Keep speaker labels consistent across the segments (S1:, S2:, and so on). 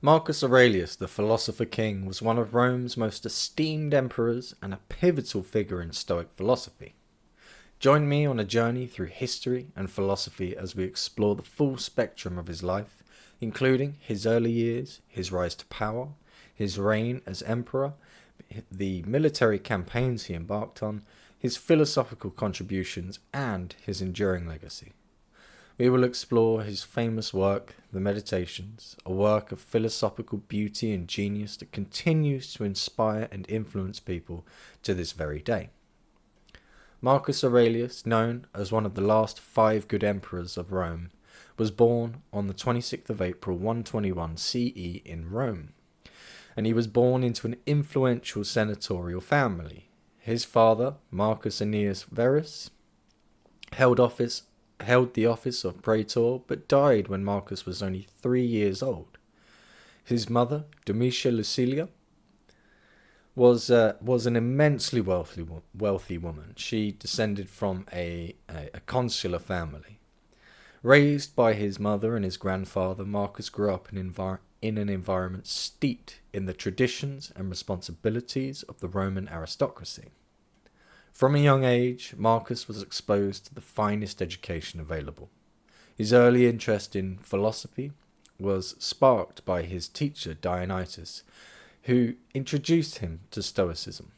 S1: Marcus Aurelius, the philosopher king, was one of Rome's most esteemed emperors and a pivotal figure in Stoic philosophy. Join me on a journey through history and philosophy as we explore the full spectrum of his life, including his early years, his rise to power, his reign as emperor, the military campaigns he embarked on, his philosophical contributions, and his enduring legacy. We will explore his famous work, The Meditations, a work of philosophical beauty and genius that continues to inspire and influence people to this very day. Marcus Aurelius, known as one of the last 5 good emperors of Rome, was born on the 26th of April 121 CE in Rome, and he was born into an influential senatorial family. His father, Marcus Aurelius Verus, held the office of praetor, but died when Marcus was only 3 years old. His mother, Domitia Lucilia, was an immensely wealthy woman. She descended from a consular family. Raised by his mother and his grandfather, Marcus grew up in an environment steeped in the traditions and responsibilities of the Roman aristocracy. From a young age, Marcus was exposed to the finest education available. His early interest in philosophy was sparked by his teacher Dionysius, who introduced him to Stoicism.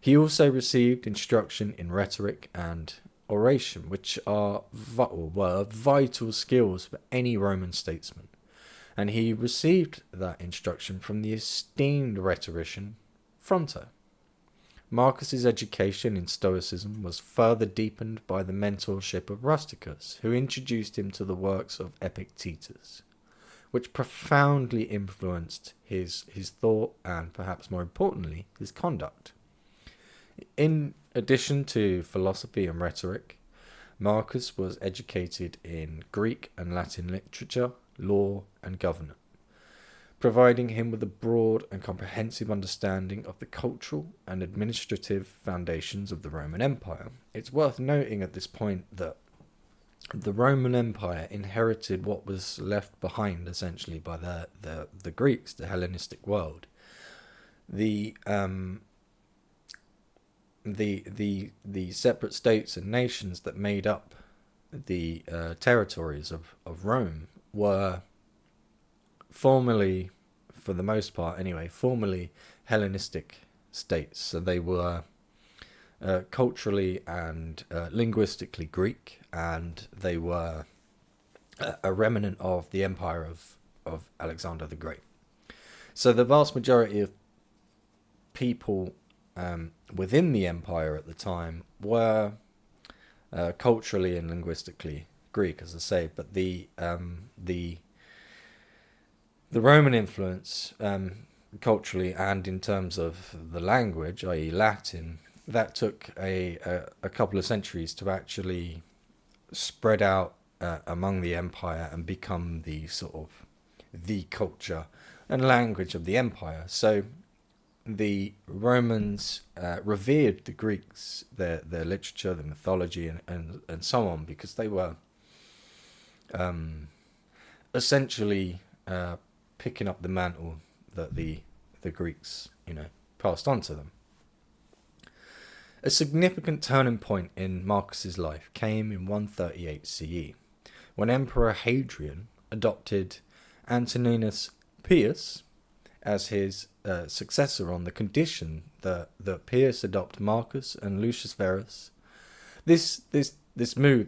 S1: He also received instruction in rhetoric and oration, which were vital skills for any Roman statesman, and he received that instruction from the esteemed rhetorician Fronto. Marcus's education in Stoicism was further deepened by the mentorship of Rusticus, who introduced him to the works of Epictetus, which profoundly influenced his thought and, perhaps more importantly, his conduct. In addition to philosophy and rhetoric, Marcus was educated in Greek and Latin literature, law, and governance, providing him with a broad and comprehensive understanding of the cultural and administrative foundations of the Roman Empire. It's worth noting at this point that the Roman Empire inherited what was left behind essentially by the Greeks, the Hellenistic world. The separate states and nations that made up the territories of Rome were formerly, for the most part anyway, formerly Hellenistic states. So they were culturally and linguistically Greek, and they were a remnant of the empire of Alexander the Great. So the vast majority of people within the empire at the time were culturally and linguistically Greek, as I say, but the Roman influence, culturally and in terms of the language, i.e. Latin, that took a couple of centuries to actually spread out among the empire and become the sort of the culture and language of the empire. So the Romans revered the Greeks, their literature, their mythology, and so on, because they were essentially picking up the mantle that the Greeks, passed on to them. A significant turning point in Marcus's life came in 138 CE, when Emperor Hadrian adopted Antoninus Pius as his successor on the condition that Pius adopt Marcus and Lucius Verus. This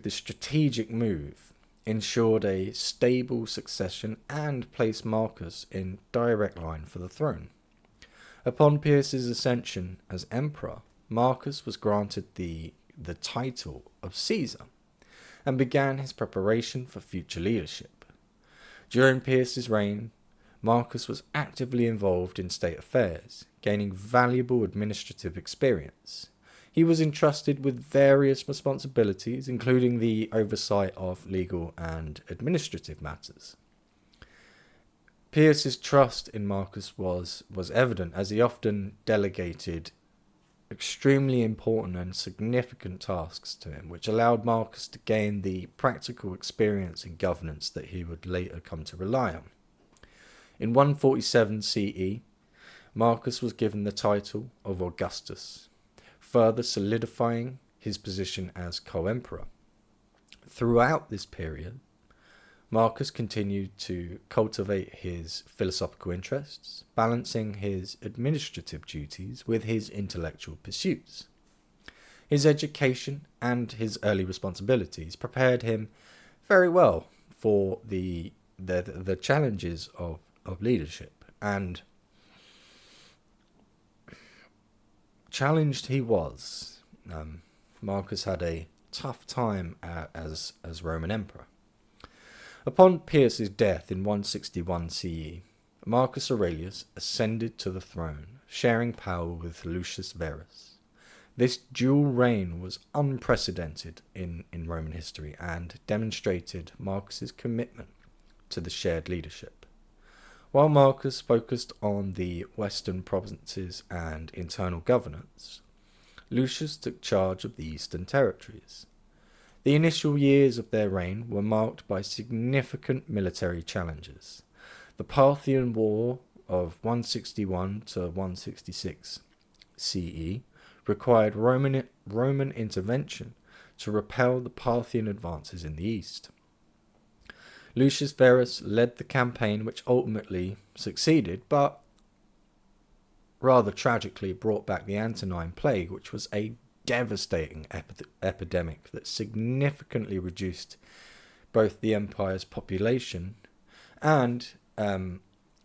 S1: strategic move, ensured a stable succession and placed Marcus in direct line for the throne. Upon Pius's ascension as emperor, Marcus was granted the title of Caesar and began his preparation for future leadership. During Pius's reign, Marcus was actively involved in state affairs, gaining valuable administrative experience. He was entrusted with various responsibilities, including the oversight of legal and administrative matters. Pius's trust in Marcus was evident, as he often delegated extremely important and significant tasks to him, which allowed Marcus to gain the practical experience in governance that he would later come to rely on. In 147 CE, Marcus was given the title of Augustus, further solidifying his position as co-emperor. Throughout this period, Marcus continued to cultivate his philosophical interests, balancing his administrative duties with his intellectual pursuits. His education and his early responsibilities prepared him very well for the challenges of leadership, and challenged he was. Marcus had a tough time as Roman emperor. Upon Pius's death in 161 CE, Marcus Aurelius ascended to the throne, sharing power with Lucius Verus. This dual reign was unprecedented in Roman history and demonstrated Marcus's commitment to the shared leadership. While Marcus focused on the western provinces and internal governance, Lucius took charge of the eastern territories. The initial years of their reign were marked by significant military challenges. The Parthian War of 161 to 166 CE required Roman intervention to repel the Parthian advances in the east. Lucius Verus led the campaign, which ultimately succeeded, but rather tragically brought back the Antonine Plague, which was a devastating epidemic that significantly reduced both the empire's population and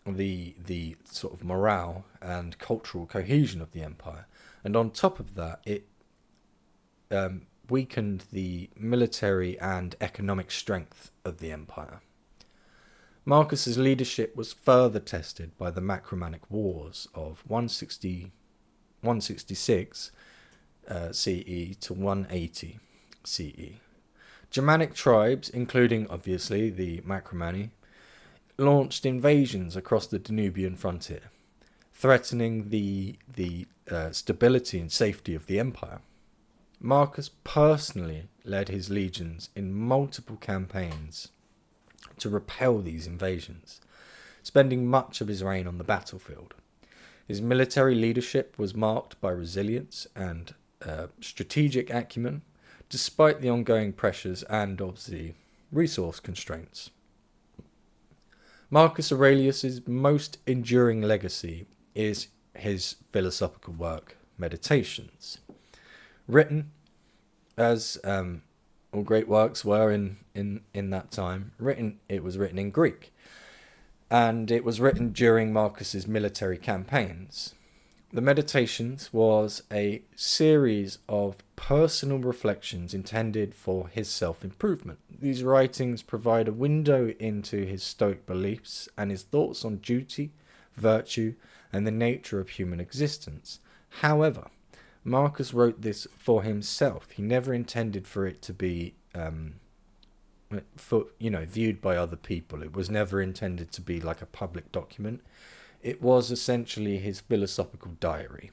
S1: the sort of morale and cultural cohesion of the empire. And on top of that, it weakened the military and economic strength of the empire. Marcus's leadership was further tested by the Marcomannic Wars of 166 CE to 180 CE. Germanic tribes, including obviously the Marcomanni, launched invasions across the Danubian frontier, threatening the stability and safety of the empire. Marcus personally led his legions in multiple campaigns to repel these invasions, spending much of his reign on the battlefield. His military leadership was marked by resilience and strategic acumen, despite the ongoing pressures and obviously resource constraints. Marcus Aurelius's most enduring legacy is his philosophical work, Meditations. Written, as all great works were in that time, it was written in Greek, and it was written during Marcus's military campaigns. The Meditations was a series of personal reflections intended for his self-improvement. These writings provide a window into his Stoic beliefs and his thoughts on duty, virtue, and the nature of human existence. However, Marcus wrote this for himself. He never intended for it to be viewed by other people. It was never intended to be like a public document. It was essentially his philosophical diary.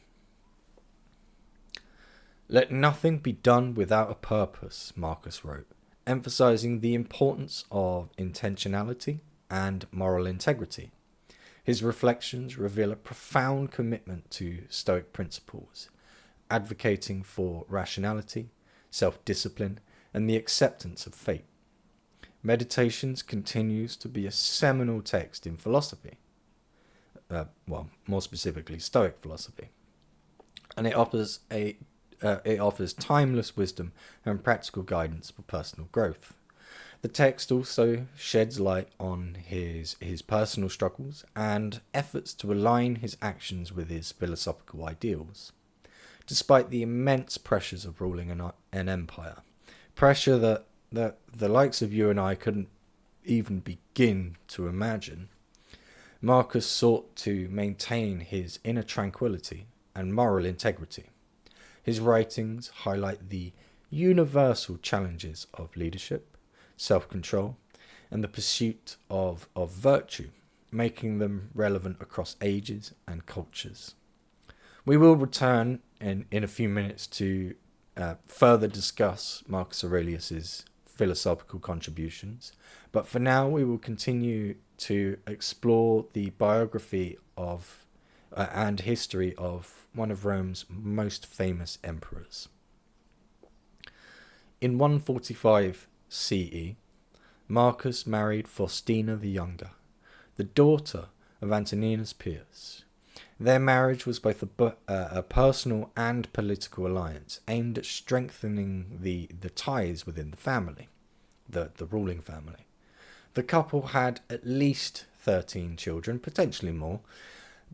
S1: Let nothing be done without a purpose, Marcus wrote, emphasizing the importance of intentionality and moral integrity. His reflections reveal a profound commitment to Stoic principles, advocating for rationality, self-discipline, and the acceptance of fate. Meditations continues to be a seminal text in philosophy. More specifically, Stoic philosophy, and it offers timeless wisdom and practical guidance for personal growth. The text also sheds light on his personal struggles and efforts to align his actions with his philosophical ideals. Despite the immense pressures of ruling an empire, pressure that the likes of you and I couldn't even begin to imagine, Marcus sought to maintain his inner tranquility and moral integrity. His writings highlight the universal challenges of leadership, self-control, and the pursuit of virtue, making them relevant across ages and cultures. We will return in a few minutes to further discuss Marcus Aurelius's philosophical contributions, but for now we will continue to explore the biography of and history of one of Rome's most famous emperors. In 145 CE, Marcus married Faustina the Younger, the daughter of Antoninus Pius. Their marriage was both a personal and political alliance aimed at strengthening the ties within the family, the ruling family. The couple had at least 13 children, potentially more,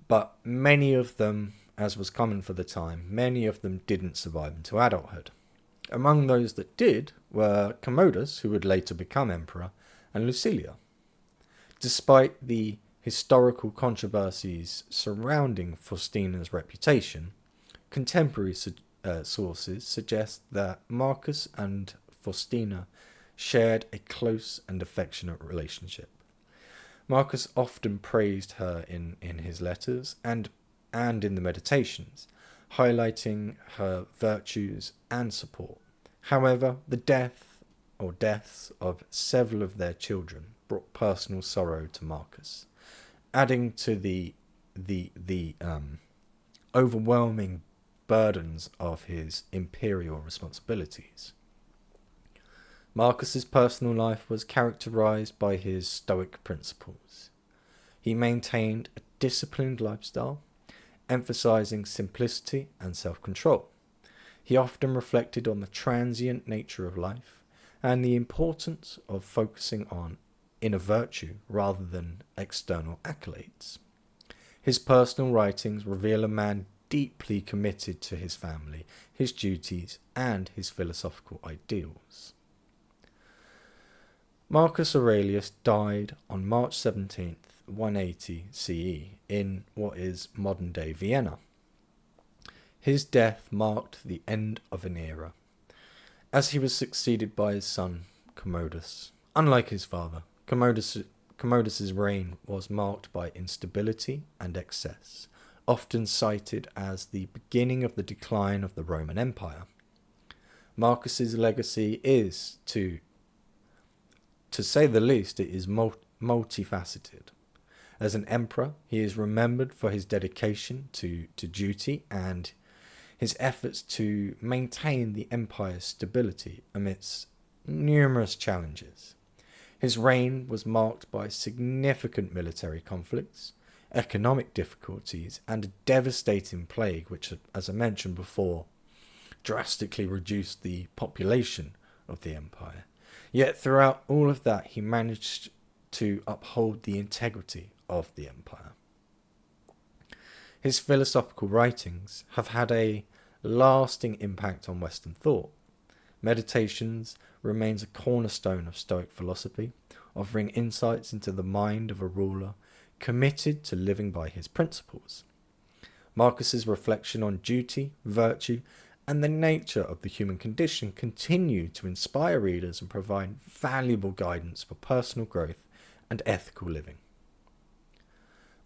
S1: but many of them, as was common for the time, many of them didn't survive into adulthood. Among those that did were Commodus, who would later become emperor, and Lucilia. Despite the historical controversies surrounding Faustina's reputation, contemporary sources suggest that Marcus and Faustina shared a close and affectionate relationship. Marcus often praised her in his letters and in the meditations, highlighting her virtues and support. However, the deaths of several of their children brought personal sorrow to Marcus, adding to the overwhelming burdens of his imperial responsibilities. Marcus's personal life was characterized by his Stoic principles. He maintained a disciplined lifestyle, emphasizing simplicity and self-control. He often reflected on the transient nature of life and the importance of focusing on inner virtue rather than external accolades. His personal writings reveal a man deeply committed to his family, his duties, and his philosophical ideals. Marcus Aurelius died on March 17th, 180 CE, in what is modern-day Vienna. His death marked the end of an era, as he was succeeded by his son, Commodus. Unlike his father, Commodus's reign was marked by instability and excess, often cited as the beginning of the decline of the Roman Empire. Marcus's legacy is, to say the least, it is multifaceted. As an emperor, he is remembered for his dedication to duty and his efforts to maintain the empire's stability amidst numerous challenges. His reign was marked by significant military conflicts, economic difficulties, and a devastating plague which, as I mentioned before, drastically reduced the population of the empire. Yet throughout all of that, he managed to uphold the integrity of the empire. His philosophical writings have had a lasting impact on Western thought. Meditations remains a cornerstone of Stoic philosophy, offering insights into the mind of a ruler committed to living by his principles. Marcus's reflection on duty, virtue, and the nature of the human condition continue to inspire readers and provide valuable guidance for personal growth and ethical living.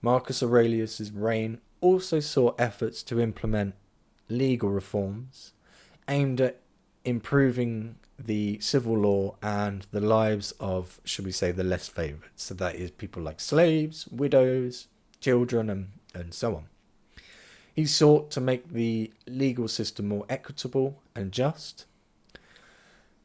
S1: Marcus Aurelius's reign also saw efforts to implement legal reforms aimed at improving the civil law and the lives of, should we say, the less favoured. So that is people like slaves, widows, children, and so on. He sought to make the legal system more equitable and just,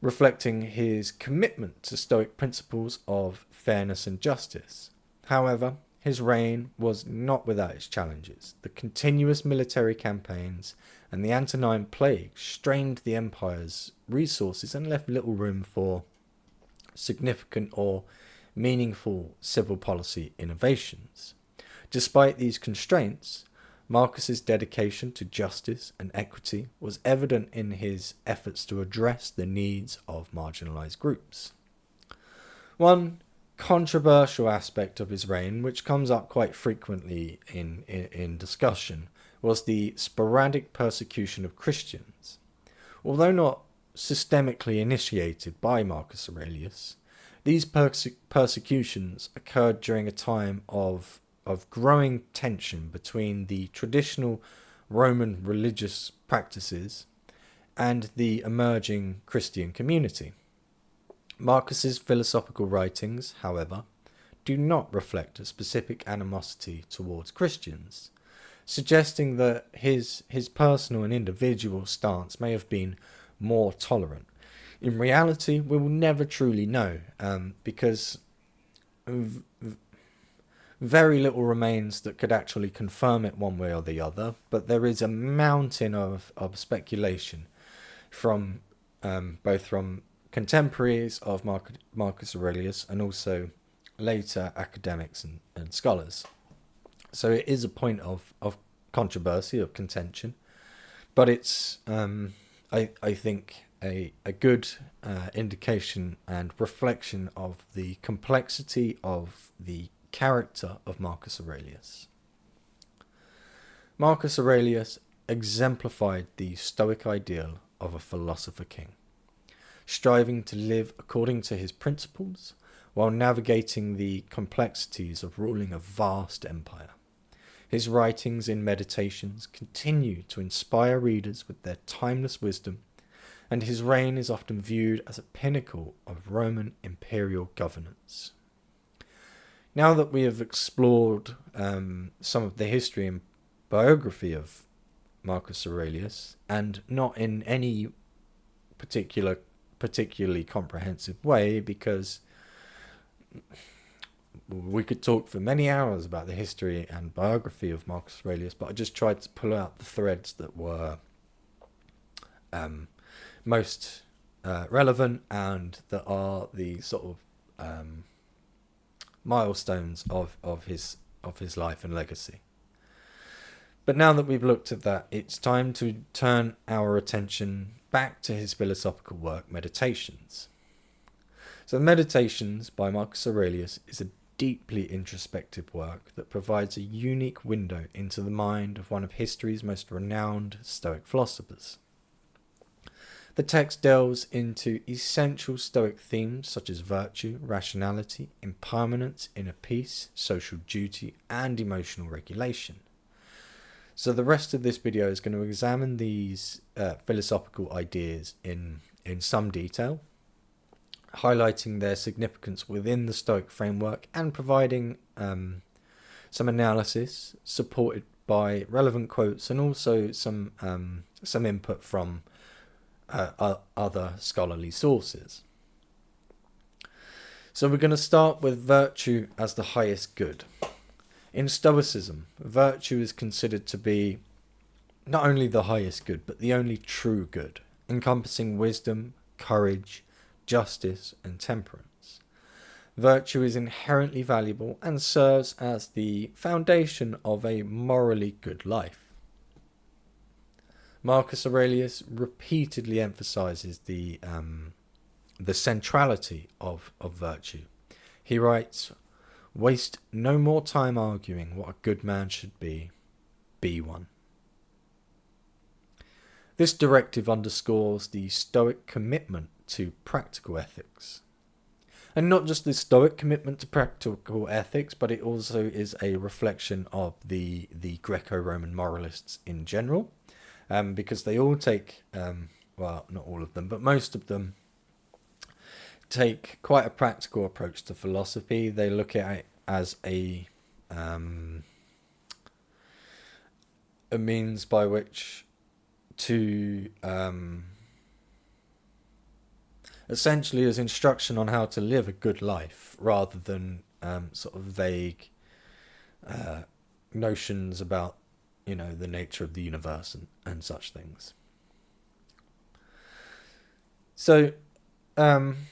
S1: reflecting his commitment to Stoic principles of fairness and justice. However, his reign was not without its challenges. The continuous military campaigns and the Antonine Plague strained the empire's resources and left little room for significant or meaningful civil policy innovations. Despite these constraints, Marcus's dedication to justice and equity was evident in his efforts to address the needs of marginalized groups. One controversial aspect of his reign, which comes up quite frequently in discussion, was the sporadic persecution of Christians. Although not systemically initiated by Marcus Aurelius, these persecutions occurred during a time of growing tension between the traditional Roman religious practices and the emerging Christian community. Marcus's philosophical writings, however, do not reflect a specific animosity towards Christians, suggesting that his personal and individual stance may have been more tolerant. In reality, we will never truly know, because very little remains that could actually confirm it one way or the other, but there is a mountain of speculation from both from contemporaries of Marcus Aurelius and also later academics and scholars. So it is a point of controversy, of contention, but it's, I think, a good indication and reflection of the complexity of the character of Marcus Aurelius. Marcus Aurelius exemplified the Stoic ideal of a philosopher king, striving to live according to his principles while navigating the complexities of ruling a vast empire. His writings in Meditations continue to inspire readers with their timeless wisdom, and his reign is often viewed as a pinnacle of Roman imperial governance. Now that we have explored some of the history and biography of Marcus Aurelius, and not in any particularly comprehensive way, because we could talk for many hours about the history and biography of Marcus Aurelius, but I just tried to pull out the threads that were most relevant and that are the sort of milestones of his life and legacy. But now that we've looked at that, it's time to turn our attention back to his philosophical work, Meditations. So Meditations by Marcus Aurelius is a deeply introspective work that provides a unique window into the mind of one of history's most renowned Stoic philosophers. The text delves into essential Stoic themes such as virtue, rationality, impermanence, inner peace, social duty, and emotional regulation. So the rest of this video is going to examine these philosophical ideas in some detail, highlighting their significance within the Stoic framework and providing some analysis supported by relevant quotes and also some input from other scholarly sources. So we're going to start with virtue as the highest good. In Stoicism, virtue is considered to be not only the highest good, but the only true good, encompassing wisdom, courage, justice, and temperance. Virtue is inherently valuable and serves as the foundation of a morally good life. Marcus Aurelius repeatedly emphasizes the centrality of virtue. He writes, "Waste no more time arguing what a good man should be one." This directive underscores the Stoic commitment to practical ethics. And not just the Stoic commitment to practical ethics, but it also is a reflection of the Greco-Roman moralists in general, because they all take, well, not all of them, but most of them take quite a practical approach to philosophy. They look at it as a means by which to essentially as instruction on how to live a good life, rather than sort of vague notions about, the nature of the universe and such things. So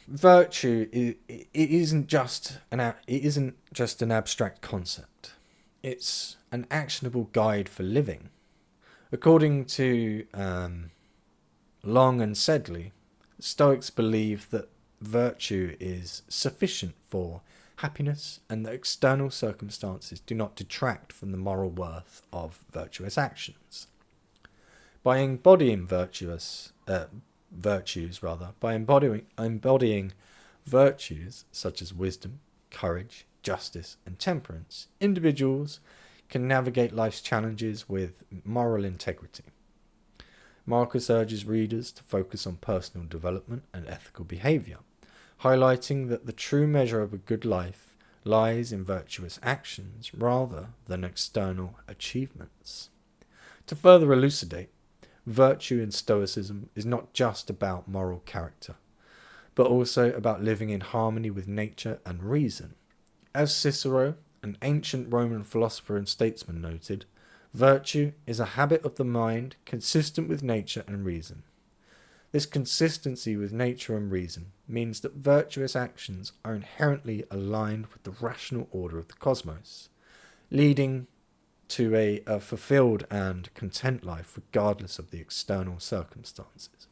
S1: virtue it isn't just an abstract concept. It's an actionable guide for living. According to Long and Sedley, Stoics believe that virtue is sufficient for happiness and that external circumstances do not detract from the moral worth of virtuous actions. By embodying virtues, by embodying virtues such as wisdom, courage, justice, and temperance, individuals can navigate life's challenges with moral integrity. Marcus urges readers to focus on personal development and ethical behaviour, highlighting that the true measure of a good life lies in virtuous actions rather than external achievements. To further elucidate, virtue in Stoicism is not just about moral character, but also about living in harmony with nature and reason. As Cicero, an ancient Roman philosopher and statesman, noted, virtue is a habit of the mind consistent with nature and reason. This consistency with nature and reason means that virtuous actions are inherently aligned with the rational order of the cosmos, leading to a fulfilled and content life regardless of the external circumstances.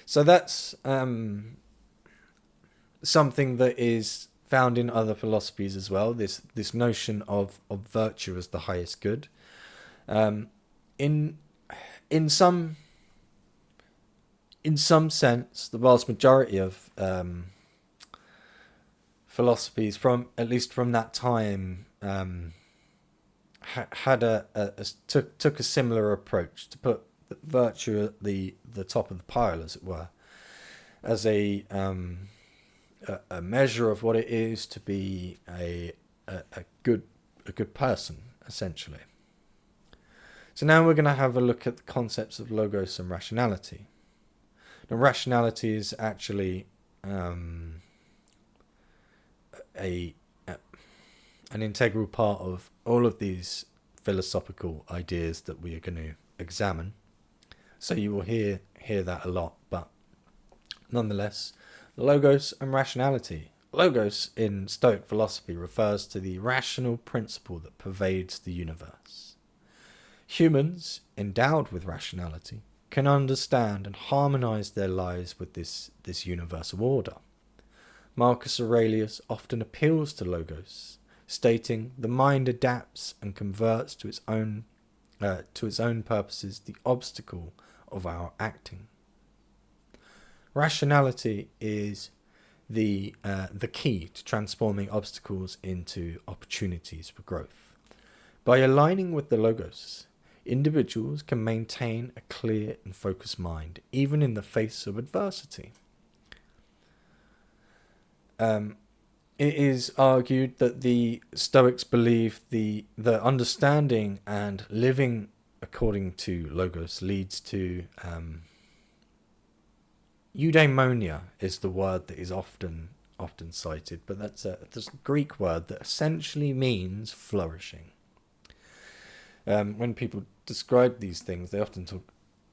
S1: So that's something that is found in other philosophies as well, this notion of virtue as the highest good. In some sense, the vast majority of philosophies, at least from that time, took a similar approach to put virtue at the top of the pile, as it were, as a measure of what it is to be a good person, essentially. So now we're going to have a look at the concepts of logos and rationality. Now, rationality is actually an integral part of all of these philosophical ideas that we are going to examine. So you will hear that a lot, but nonetheless, logos and rationality. Logos in Stoic philosophy refers to the rational principle that pervades the universe. Humans, endowed with rationality, can understand and harmonize their lives with this universal order. Marcus Aurelius often appeals to logos, stating the mind adapts and converts to its own purposes the obstacle of our acting. Rationality is the key to transforming obstacles into opportunities for growth. By aligning with the logos, individuals can maintain a clear and focused mind, even in the face of adversity. It is argued that the Stoics believe the understanding and living according to logos leads to eudaimonia is the word that is often cited, but that's a Greek word that essentially means flourishing. When people describe these things, they often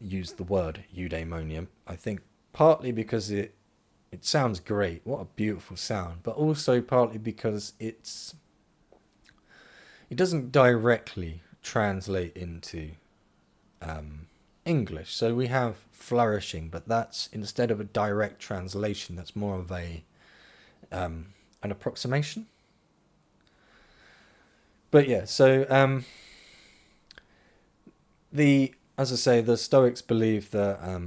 S1: use the word eudaimonia. I think partly because it sounds great, what a beautiful sound, but also partly because it doesn't directly translate into English. So we have flourishing, but that's, instead of a direct translation, that's more of an approximation. But yeah, so as I say, the Stoics believe that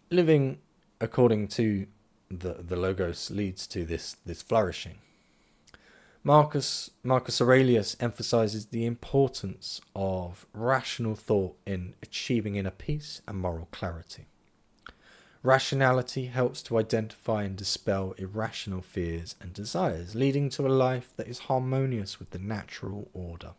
S1: living according to the logos leads to this flourishing. Marcus Aurelius emphasizes the importance of rational thought in achieving inner peace and moral clarity. Rationality helps to identify and dispel irrational fears and desires, leading to a life that is harmonious with the natural order.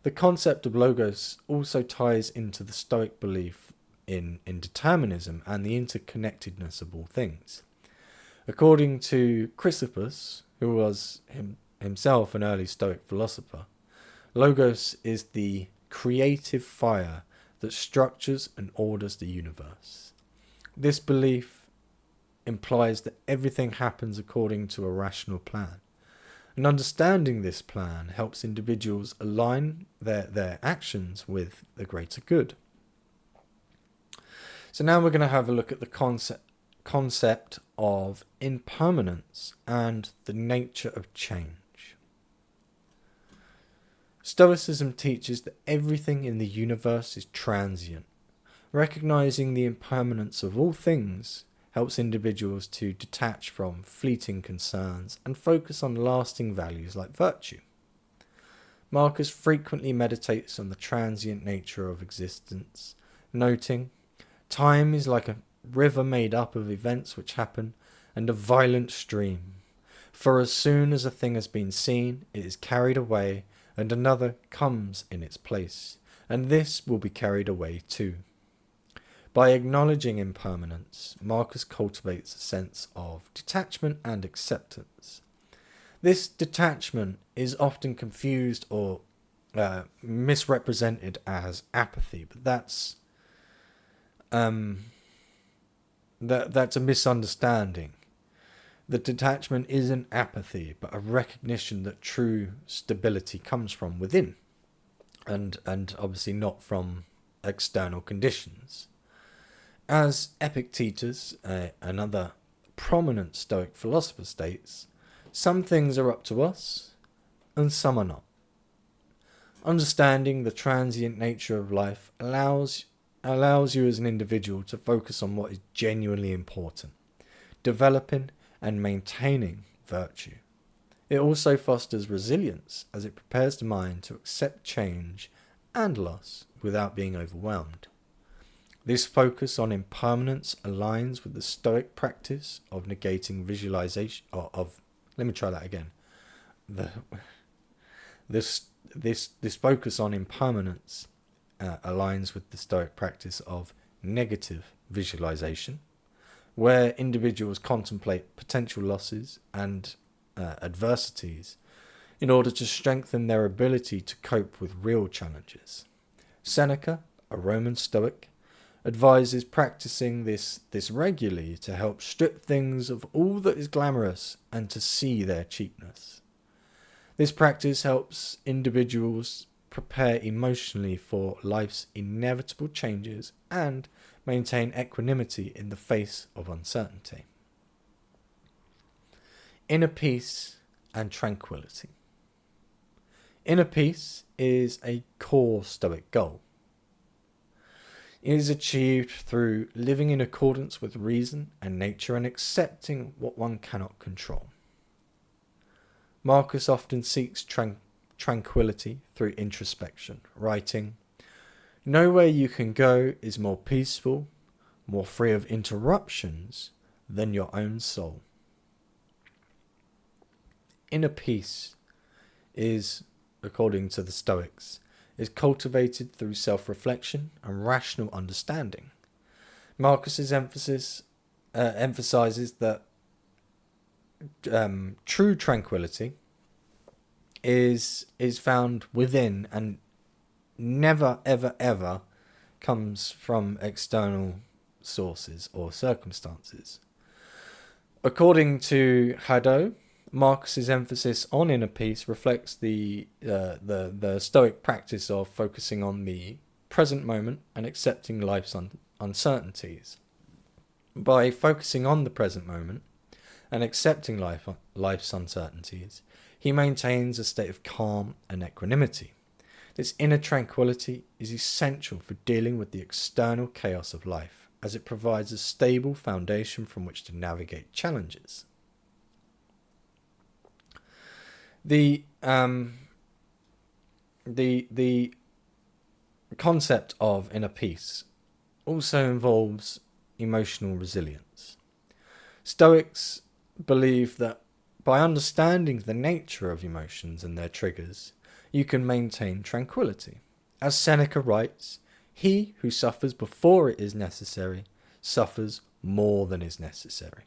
S1: The concept of logos also ties into the Stoic belief in determinism and the interconnectedness of all things. According to Chrysippus, who was himself an early Stoic philosopher, logos is the creative fire that structures and orders the universe. This belief implies that everything happens according to a rational plan. And understanding this plan helps individuals align their actions with the greater good. So now we're going to have a look at the concept of impermanence and the nature of change. Stoicism teaches that everything in the universe is transient. Recognizing the impermanence of all things helps individuals to detach from fleeting concerns and focus on lasting values like virtue. Marcus frequently meditates on the transient nature of existence, noting, "Time is like a river made up of events which happen, and a violent stream. For as soon as a thing has been seen, it is carried away, and another comes in its place, and this will be carried away too. By acknowledging impermanence, Marcus cultivates a sense of detachment and acceptance. This detachment is often confused or misrepresented as apathy, but that's a misunderstanding. The detachment isn't apathy, but a recognition that true stability comes from within, and obviously not from external conditions. As Epictetus, another prominent Stoic philosopher, states, some things are up to us, and some are not. Understanding the transient nature of life allows you as an individual to focus on what is genuinely important, developing and maintaining virtue. It also fosters resilience as it prepares the mind to accept change and loss without being overwhelmed. This focus on impermanence aligns with the Stoic practice of negating visualization This focus on impermanence aligns with the Stoic practice of negative visualization, where individuals contemplate potential losses and adversities in order to strengthen their ability to cope with real challenges. Seneca, a Roman Stoic, advises practicing this regularly to help strip things of all that is glamorous and to see their cheapness. This practice helps individuals prepare emotionally for life's inevitable changes and maintain equanimity in the face of uncertainty. Inner peace and tranquility. Inner peace is a core Stoic goal. It is achieved through living in accordance with reason and nature and accepting what one cannot control. Marcus often seeks tranquility through introspection, writing, "Nowhere you can go is more peaceful, more free of interruptions than your own soul." Inner peace is, according to the Stoics, is cultivated through self-reflection and rational understanding. Marcus's emphasizes that true tranquility is found within and never ever comes from external sources or circumstances. According to Haddo, Marcus's emphasis on inner peace reflects the Stoic practice of focusing on the present moment and accepting life's uncertainties. By focusing on the present moment and accepting life's uncertainties, he maintains a state of calm and equanimity. This inner tranquility is essential for dealing with the external chaos of life, as it provides a stable foundation from which to navigate challenges. The concept of inner peace also involves emotional resilience. Stoics believe that by understanding the nature of emotions and their triggers, you can maintain tranquility. As Seneca writes, "He who suffers before it is necessary suffers more than is necessary."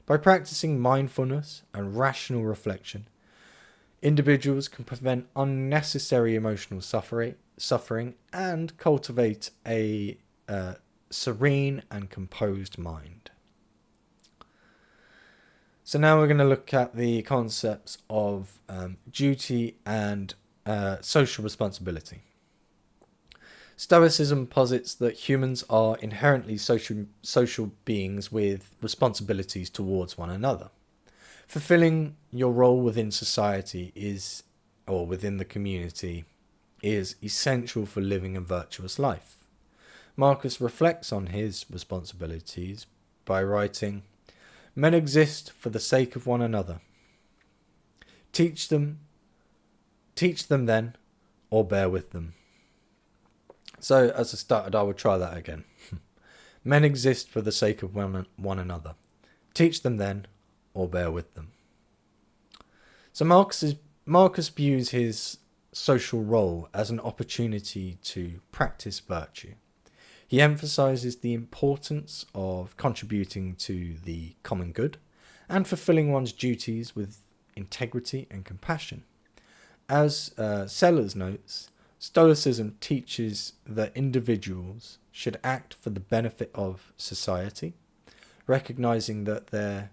S1: By practicing mindfulness and rational reflection, individuals can prevent unnecessary emotional suffering and cultivate a serene and composed mind. So now we're going to look at the concepts of duty and social responsibility. Stoicism posits that humans are inherently social beings with responsibilities towards one another. Fulfilling your role within society or within the community is essential for living a virtuous life. Marcus reflects on his responsibilities by writing, "Men exist for the sake of one another. Teach them then, or bear with them." So, as I started, I will try that again. Men exist for the sake of one another. Teach them then, or bear with them. So Marcus views his social role as an opportunity to practice virtue. He emphasizes the importance of contributing to the common good and fulfilling one's duties with integrity and compassion. As Sellers notes, Stoicism teaches that individuals should act for the benefit of society, recognizing their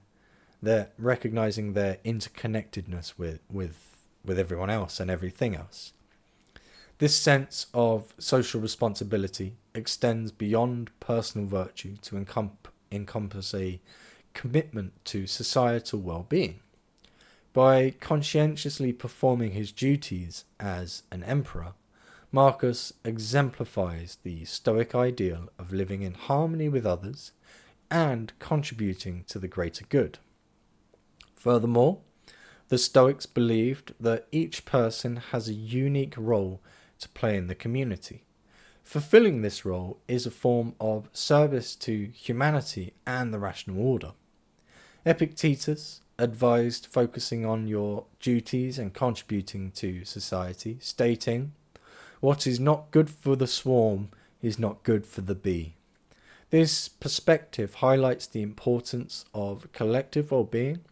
S1: interconnectedness with everyone else and everything else. This sense of social responsibility extends beyond personal virtue to encompass a commitment to societal well-being. By conscientiously performing his duties as an emperor, Marcus exemplifies the Stoic ideal of living in harmony with others and contributing to the greater good. Furthermore, the Stoics believed that each person has a unique role to play in the community. Fulfilling this role is a form of service to humanity and the rational order. Epictetus advised focusing on your duties and contributing to society, stating, "What is not good for the swarm is not good for the bee." This perspective highlights the importance of collective well-being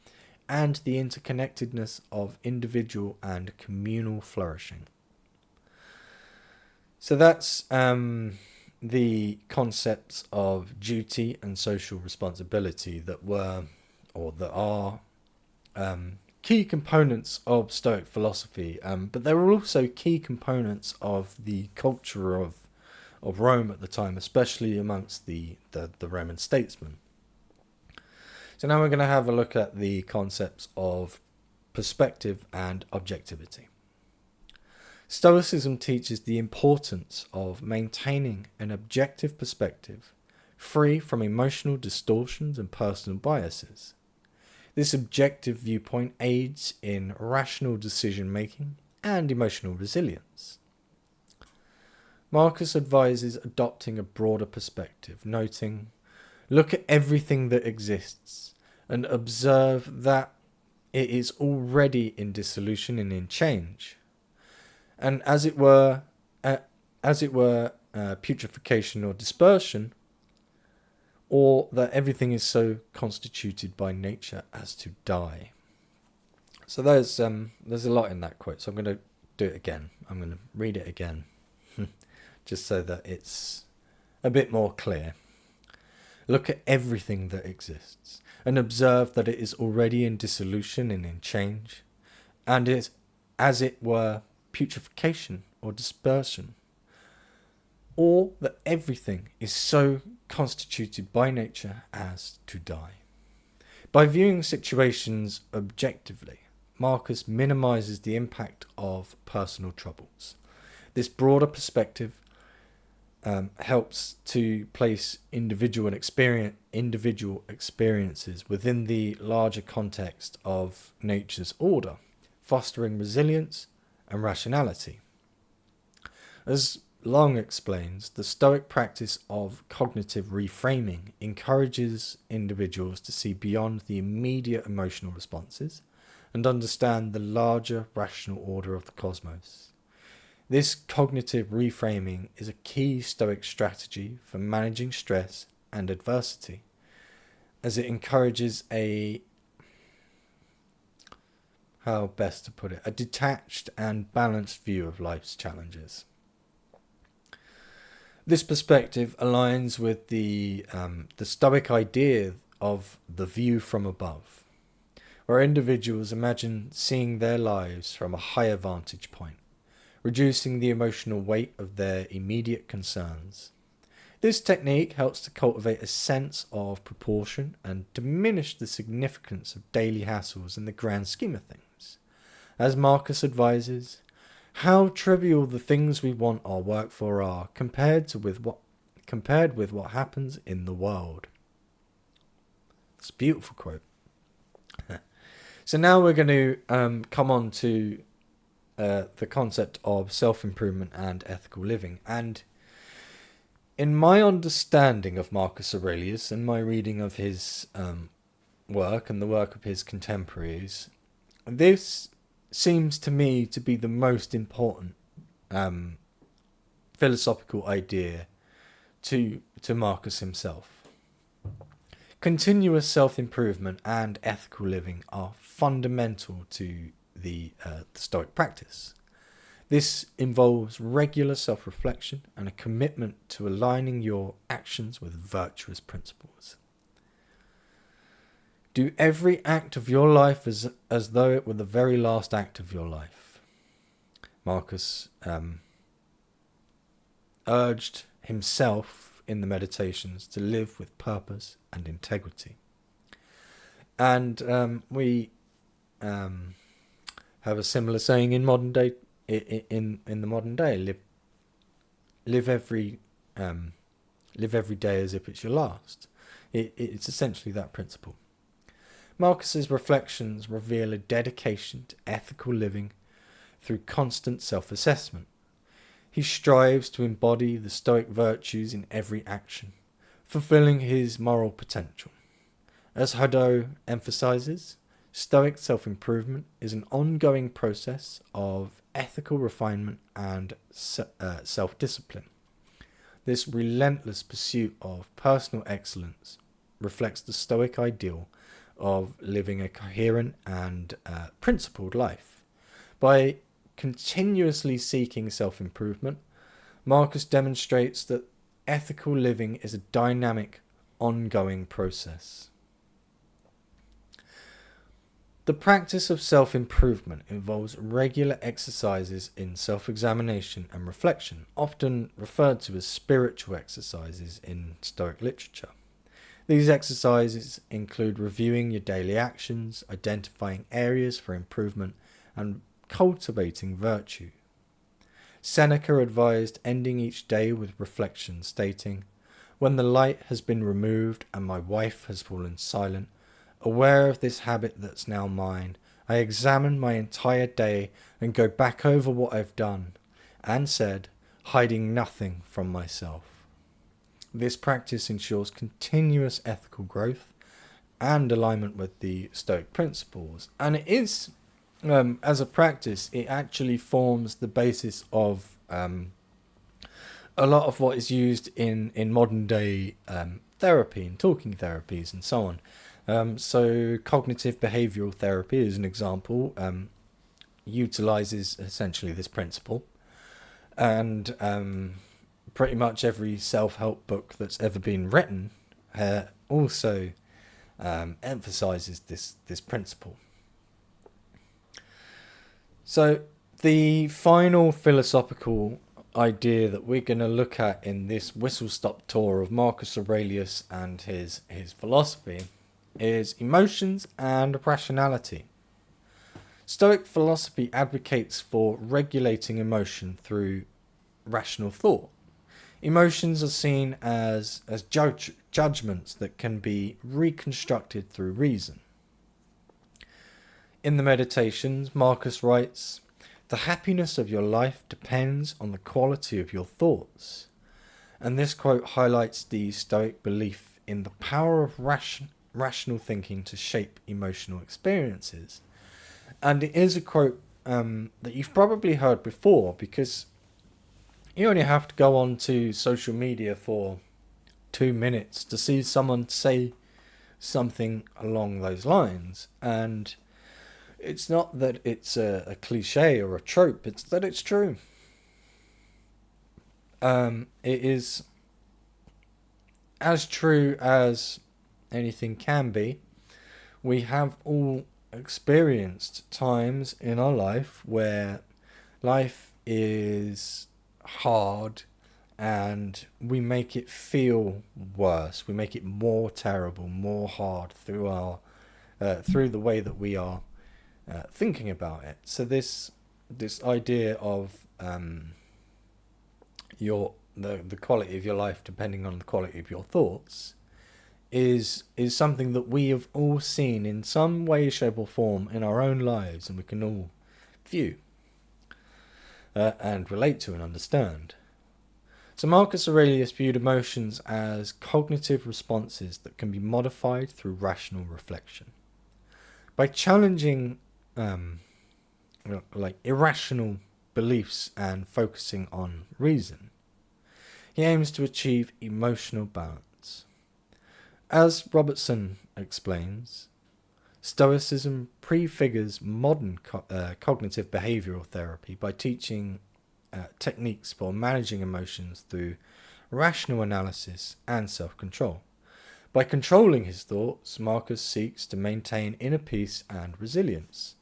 S1: and the interconnectedness of individual and communal flourishing. So that's the concepts of duty and social responsibility that are key components of Stoic philosophy, but they were also key components of the culture of Rome at the time, especially amongst the Roman statesmen. So now we're going to have a look at the concepts of perspective and objectivity. Stoicism teaches the importance of maintaining an objective perspective, free from emotional distortions and personal biases. This objective viewpoint aids in rational decision-making and emotional resilience. Marcus advises adopting a broader perspective, noting, "Look at everything that exists and observe that it is already in dissolution and in change, and as it were putrefaction or dispersion, or that everything is so constituted by nature as to die." So there's a lot in that quote, so I'm going to do it again. I'm going to read it again, just so that it's a bit more clear. "Look at everything that exists, and observe that it is already in dissolution and in change, and is, as it were, putrefaction or dispersion, or that everything is so constituted by nature as to die." By viewing situations objectively, Marcus minimizes the impact of personal troubles. This broader perspective helps to place individual experiences within the larger context of nature's order, fostering resilience and rationality. As Long explains, the Stoic practice of cognitive reframing encourages individuals to see beyond the immediate emotional responses and understand the larger rational order of the cosmos. This cognitive reframing is a key Stoic strategy for managing stress and adversity, as it encourages a detached and balanced view of life's challenges. This perspective aligns with the Stoic idea of the view from above, where individuals imagine seeing their lives from a higher vantage point, reducing the emotional weight of their immediate concerns. This technique helps to cultivate a sense of proportion and diminish the significance of daily hassles in the grand scheme of things. As Marcus advises, how trivial the things we want our work for are compared with what happens in the world. It's a beautiful quote. So now we're going to come on to the concept of self-improvement and ethical living. And in my understanding of Marcus Aurelius and my reading of his work and the work of his contemporaries, this seems to me to be the most important philosophical idea to Marcus himself. Continuous self-improvement and ethical living are fundamental to the Stoic practice. This involves regular self-reflection and a commitment to aligning your actions with virtuous principles. Do every act of your life as though it were the very last act of your life. Marcus urged himself in the meditations to live with purpose and integrity. And we have a similar saying in modern day. In the modern day, live every day as if it's your last. It's essentially that principle. Marcus's reflections reveal a dedication to ethical living through constant self-assessment. He strives to embody the Stoic virtues in every action, fulfilling his moral potential. As Hadot emphasizes, Stoic self-improvement is an ongoing process of ethical refinement and self-discipline. This relentless pursuit of personal excellence reflects the Stoic ideal of living a coherent and principled life. By continuously seeking self-improvement, Marcus demonstrates that ethical living is a dynamic, ongoing process. The practice of self-improvement involves regular exercises in self-examination and reflection, often referred to as spiritual exercises in Stoic literature. These exercises include reviewing your daily actions, identifying areas for improvement, and cultivating virtue. Seneca advised ending each day with reflection, stating, "When the light has been removed and my wife has fallen silent, aware of this habit that's now mine, I examine my entire day and go back over what I've done and said, hiding nothing from myself." This practice ensures continuous ethical growth and alignment with the Stoic principles. And it is, as a practice, it actually forms the basis of a lot of what is used in modern day therapy and talking therapies and so on. So cognitive behavioral therapy, as an example, utilizes essentially this principle. And pretty much every self-help book that's ever been written also emphasizes this principle. So the final philosophical idea that we're going to look at in this whistle-stop tour of Marcus Aurelius and his philosophy is emotions and rationality. Stoic philosophy advocates for regulating emotion through rational thought. Emotions are seen as judgments that can be reconstructed through reason. In the Meditations, Marcus writes, "The happiness of your life depends on the quality of your thoughts." And this quote highlights the Stoic belief in the power of rational thinking to shape emotional experiences. And it is a quote that you've probably heard before, because you only have to go on to social media for 2 minutes to see someone say something along those lines. And it's not that it's a cliche or a trope, it's that it's true. It is as true as anything can be. We have all experienced times in our life where life is hard and we make it feel worse. We make it more terrible, more hard through the way that we are thinking about it. So this idea of the quality of your life depending on the quality of your thoughts is something that we have all seen in some way, shape or form in our own lives, and we can all view and relate to and understand. So Marcus Aurelius viewed emotions as cognitive responses that can be modified through rational reflection. By challenging like irrational beliefs and focusing on reason. He aims to achieve emotional balance. As Robertson explains, Stoicism prefigures modern cognitive behavioral therapy by teaching techniques for managing emotions through rational analysis and self-control. By controlling his thoughts, Marcus seeks to maintain inner peace and resilience.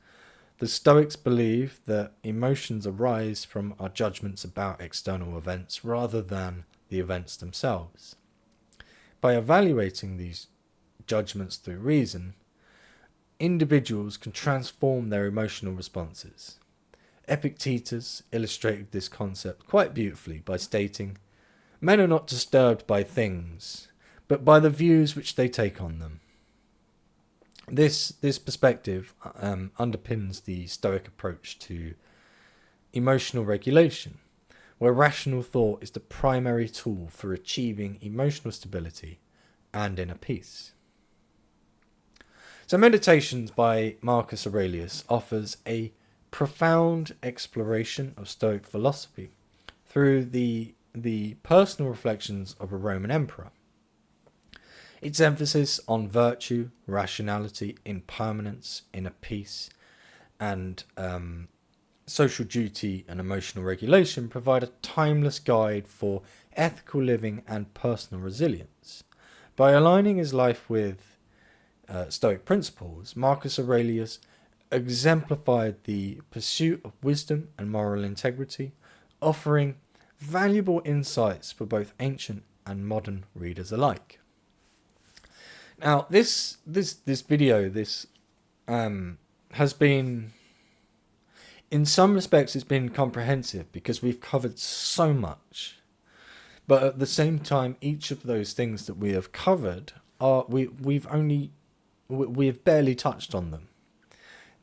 S1: The Stoics believe that emotions arise from our judgments about external events rather than the events themselves. By evaluating these judgments through reason, individuals can transform their emotional responses. Epictetus illustrated this concept quite beautifully by stating, "Men are not disturbed by things, but by the views which they take on them." This perspective underpins the Stoic approach to emotional regulation, where rational thought is the primary tool for achieving emotional stability and inner peace. So Meditations by Marcus Aurelius offers a profound exploration of Stoic philosophy through the personal reflections of a Roman emperor. Its emphasis on virtue, rationality, impermanence, inner peace, and social duty and emotional regulation provide a timeless guide for ethical living and personal resilience. By aligning his life with Stoic principles, Marcus Aurelius exemplified the pursuit of wisdom and moral integrity, offering valuable insights for both ancient and modern readers alike. Now, this video has been, in some respects, it's been comprehensive because we've covered so much. But at the same time, each of those things that we have covered we have barely touched on them.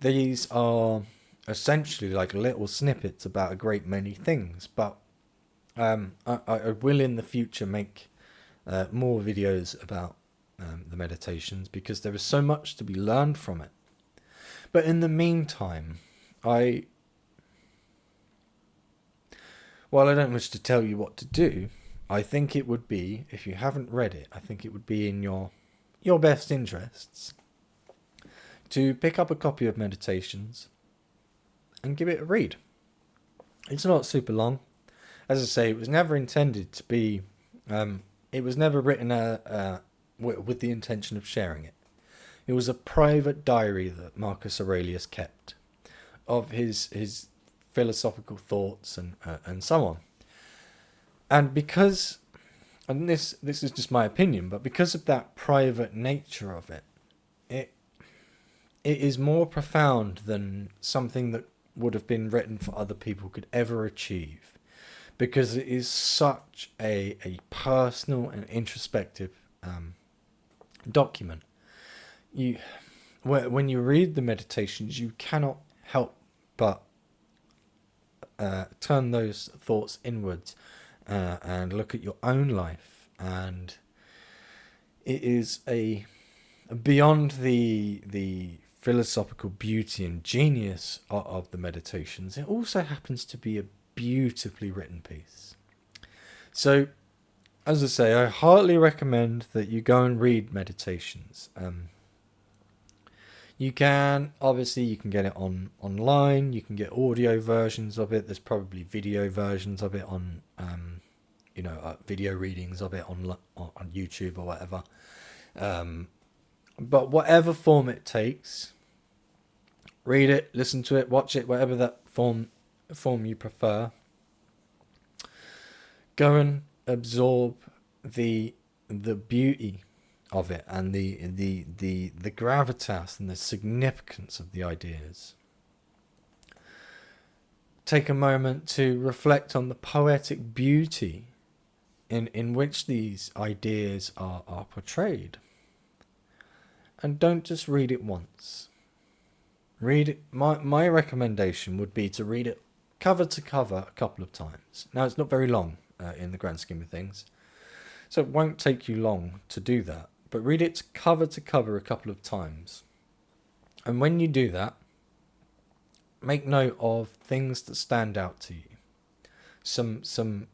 S1: These are essentially like little snippets about a great many things, but I will in the future make more videos about the meditations because there is so much to be learned from it. But in the meantime, while I don't wish to tell you what to do, I think it would be, if you haven't read it, I think it would be in your best interests to pick up a copy of Meditations and give it a read. It's not super long. As I say, it was never intended to be, it was never written with the intention of sharing it. It was a private diary that Marcus Aurelius kept of his philosophical thoughts and so on. And because, and this is just my opinion, but because of that private nature of it, it is more profound than something that would have been written for other people could ever achieve, because it is such a personal and introspective document. When you read the Meditations, you cannot help but turn those thoughts inwards and look at your own life, and it is beyond the philosophical beauty and genius of the Meditations. It also happens to be a beautifully written piece. So, as I say, I heartily recommend that you go and read Meditations. You can get it online. You can get audio versions of it. There's probably video versions of it on, video readings of it on YouTube or whatever. But whatever form it takes, read it, listen to it, watch it, whatever that form you prefer. Go and absorb the beauty of it and the gravitas and the significance of the ideas. Take a moment to reflect on the poetic beauty in which these ideas are portrayed. And don't just read it once. Read it. My recommendation would be to read it cover to cover a couple of times. Now, it's not very long in the grand scheme of things, so it won't take you long to do that. But read it cover to cover a couple of times. And when you do that, make note of things that stand out to you. Some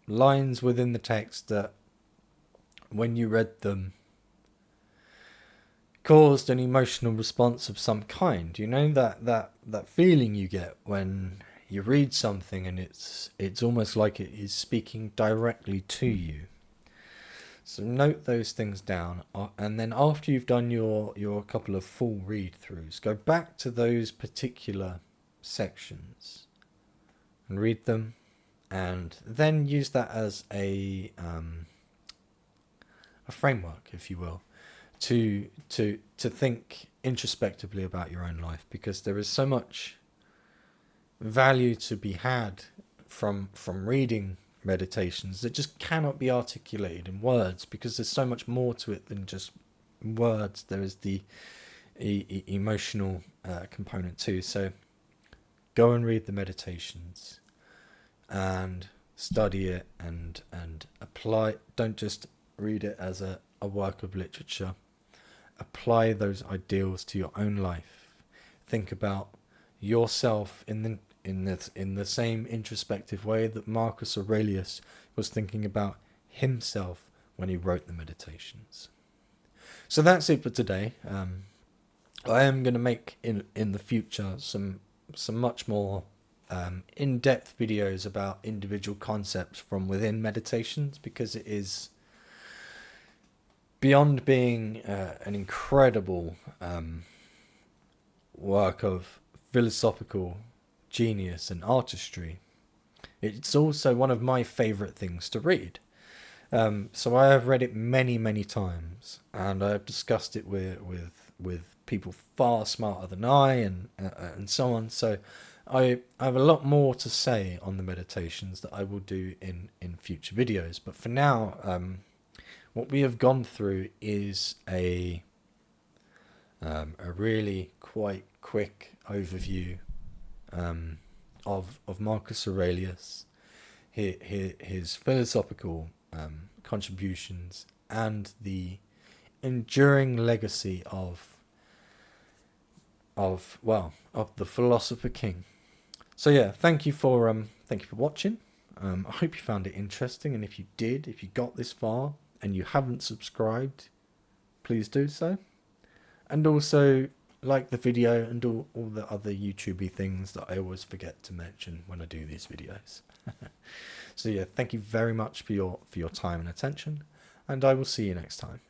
S1: lines within the text that, when you read them, caused an emotional response of some kind. You know, that feeling you get when you read something and it's almost like it is speaking directly to you. So note those things down, and then after you've done your couple of full read-throughs, go back to those particular sections and read them, and then use that as a framework, if you will, to think introspectively about your own life, because there is so much value to be had from reading meditations that just cannot be articulated in words, because there's so much more to it than just words. There is the emotional component too. So go and read the meditations and study it and apply. Don't just read it as a work of literature. Apply those ideals to your own life. Think about yourself in the same introspective way that Marcus Aurelius was thinking about himself when he wrote the meditations. So that's it for today. I am going to make in the future some much more in-depth videos about individual concepts from within meditations, because it is beyond being an incredible work of philosophical genius and artistry. It's also one of my favourite things to read. So I have read it many times, and I have discussed it with people far smarter than I, and so on. So I have a lot more to say on the meditations that I will do in future videos. But for now, what we have gone through is a really quite quick overview of Marcus Aurelius, his philosophical contributions, and the enduring legacy of the Philosopher King. So yeah, thank you for watching. I hope you found it interesting, and if you got this far and you haven't subscribed, please do so. And also like the video and all the other YouTubey things that I always forget to mention when I do these videos. So yeah, thank you very much for your time and attention, and I will see you next time.